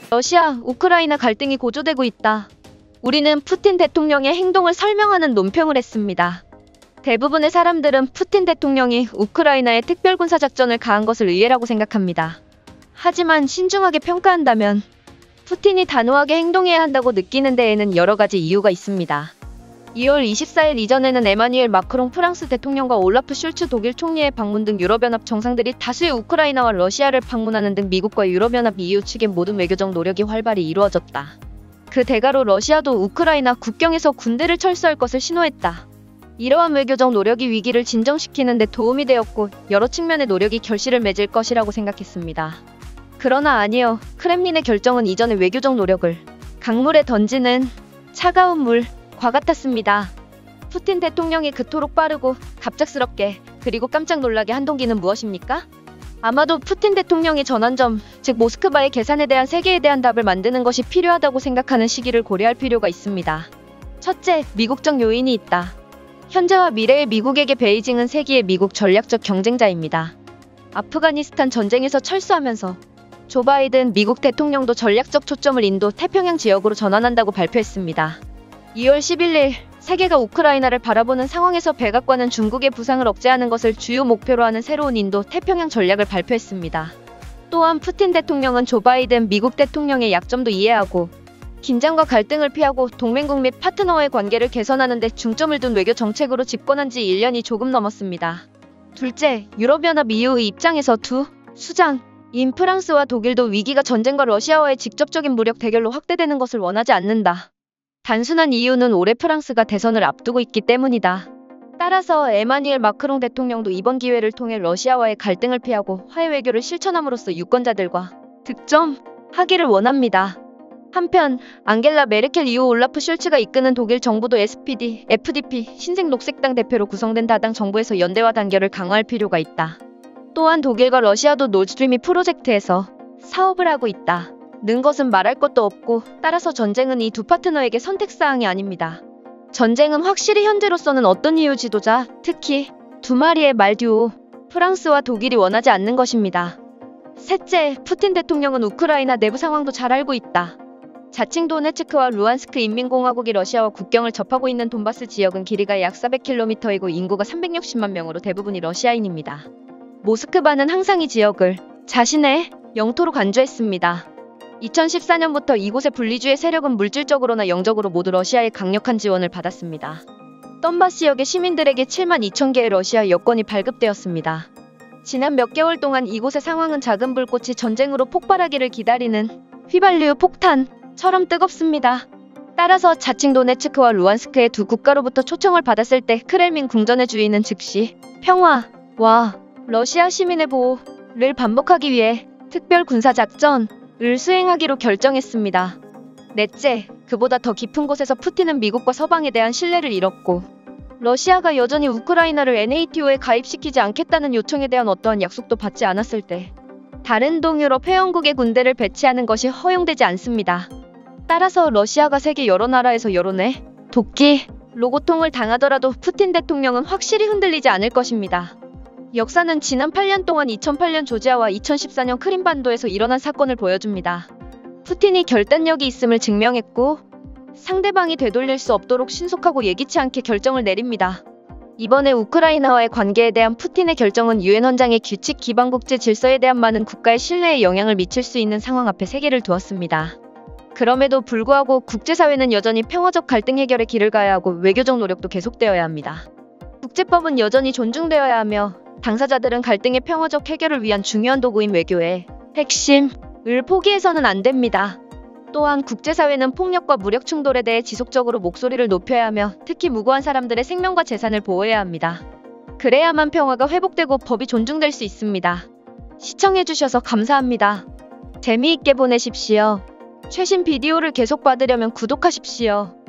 러시아, 우크라이나 갈등이 고조되고 있다. 우리는 푸틴 대통령의 행동을 설명하는 논평을 했습니다. 대부분의 사람들은 푸틴 대통령이 우크라이나에 특별군사작전을 가한 것을 의외라고 생각합니다. 하지만 신중하게 평가한다면 푸틴이 단호하게 행동해야 한다고 느끼는 데에는 여러 가지 이유가 있습니다. 2월 24일 이전에는 에마뉘엘 마크롱 프랑스 대통령과 올라프 슐츠 독일 총리의 방문 등 유럽연합 정상들이 다수의 우크라이나와 러시아를 방문하는 등 미국과 유럽연합 EU 측의 모든 외교적 노력이 활발히 이루어졌다. 그 대가로 러시아도 우크라이나 국경에서 군대를 철수할 것을 신호했다. 이러한 외교적 노력이 위기를 진정시키는 데 도움이 되었고 여러 측면의 노력이 결실을 맺을 것이라고 생각했습니다. 그러나 아니요. 크렘린의 결정은 이전의 외교적 노력을 강물에 던지는 차가운 물과 같았습니다. 푸틴 대통령이 그토록 빠르고 갑작스럽게 그리고 깜짝 놀라게 한 동기는 무엇입니까? 아마도 푸틴 대통령이 전환점, 즉 모스크바의 계산에 대한 세계에 대한 답을 만드는 것이 필요하다고 생각하는 시기를 고려할 필요가 있습니다. 첫째, 미국적 요인이 있다. 현재와 미래의 미국에게 베이징은 세계의 미국 전략적 경쟁자입니다. 아프가니스탄 전쟁에서 철수하면서 조 바이든 미국 대통령도 전략적 초점을 인도 태평양 지역으로 전환한다고 발표했습니다. 2월 11일 세계가 우크라이나를 바라보는 상황에서 백악관은 중국의 부상을 억제하는 것을 주요 목표로 하는 새로운 인도 태평양 전략을 발표했습니다. 또한 푸틴 대통령은 조 바이든 미국 대통령의 약점도 이해하고 긴장과 갈등을 피하고 동맹국 및 파트너와의 관계를 개선하는 데 중점을 둔 외교 정책으로 집권한 지 1년이 조금 넘었습니다. 둘째, 유럽연합 EU의 입장에서 두 수장인 프랑스와 독일도 위기가 전쟁과 러시아와의 직접적인 무력 대결로 확대되는 것을 원하지 않는다. 단순한 이유는 올해 프랑스가 대선을 앞두고 있기 때문이다. 따라서 에마뉘엘 마크롱 대통령도 이번 기회를 통해 러시아와의 갈등을 피하고 화해 외교를 실천함으로써 유권자들과 득점하기를 원합니다. 한편 앙겔라 메르켈 이후 올라프 슐츠가 이끄는 독일 정부도 SPD, FDP, 신생녹색당 대표로 구성된 다당 정부에서 연대와 단결을 강화할 필요가 있다. 또한 독일과 러시아도 노드스트림 2 프로젝트에서 사업을 하고 있다. 는 것은 말할 것도 없고 따라서 전쟁은 이 두 파트너에게 선택사항이 아닙니다. 전쟁은 확실히 현재로서는 어떤 이유 지도자, 특히 두 마리의 말 듀오, 프랑스와 독일이 원하지 않는 것입니다. 셋째, 푸틴 대통령은 우크라이나 내부 상황도 잘 알고 있다. 자칭 도네츠크와 루안스크 인민공화국이 러시아와 국경을 접하고 있는 돈바스 지역은 길이가 약 400km이고 인구가 360만 명으로 대부분이 러시아인입니다. 모스크바는 항상 이 지역을 자신의 영토로 간주했습니다. 2014년부터 이곳의 분리주의 세력은 물질적으로나 영적으로 모두 러시아의 강력한 지원을 받았습니다. 돈바스 지역의 시민들에게 7만 2천 개의 러시아 여권이 발급되었습니다. 지난 몇 개월 동안 이곳의 상황은 작은 불꽃이 전쟁으로 폭발하기를 기다리는 휘발유 폭탄처럼 뜨겁습니다. 따라서 자칭 도네츠크와 루안스크의 두 국가로부터 초청을 받았을 때 크렘린 궁전의 주인은 즉시 평화와 러시아 시민의 보호를 반복하기 위해 특별 군사작전을 수행하기로 결정했습니다. 넷째, 그보다 더 깊은 곳에서 푸틴은 미국과 서방에 대한 신뢰를 잃었고 러시아가 여전히 우크라이나를 NATO에 가입시키지 않겠다는 요청에 대한 어떠한 약속도 받지 않았을 때 다른 동유럽 회원국의 군대를 배치하는 것이 허용되지 않습니다. 따라서 러시아가 세계 여러 나라에서 여론의 도끼로 고통을 당하더라도 푸틴 대통령은 확실히 흔들리지 않을 것입니다. 역사는 지난 8년 동안 2008년 조지아와 2014년 크림반도에서 일어난 사건을 보여줍니다. 푸틴이 결단력이 있음을 증명했고 상대방이 되돌릴 수 없도록 신속하고 예기치 않게 결정을 내립니다. 이번에 우크라이나와의 관계에 대한 푸틴의 결정은 유엔 헌장의 규칙 기반 국제 질서에 대한 많은 국가의 신뢰에 영향을 미칠 수 있는 상황 앞에 세계를 두었습니다. 그럼에도 불구하고 국제사회는 여전히 평화적 갈등 해결의 길을 가야 하고 외교적 노력도 계속되어야 합니다. 국제법은 여전히 존중되어야 하며 당사자들은 갈등의 평화적 해결을 위한 중요한 도구인 외교의 핵심을 포기해서는 안 됩니다. 또한 국제사회는 폭력과 무력 충돌에 대해 지속적으로 목소리를 높여야 하며 특히 무고한 사람들의 생명과 재산을 보호해야 합니다. 그래야만 평화가 회복되고 법이 존중될 수 있습니다. 시청해주셔서 감사합니다. 재미있게 보내십시오. 최신 비디오를 계속 받으려면 구독하십시오.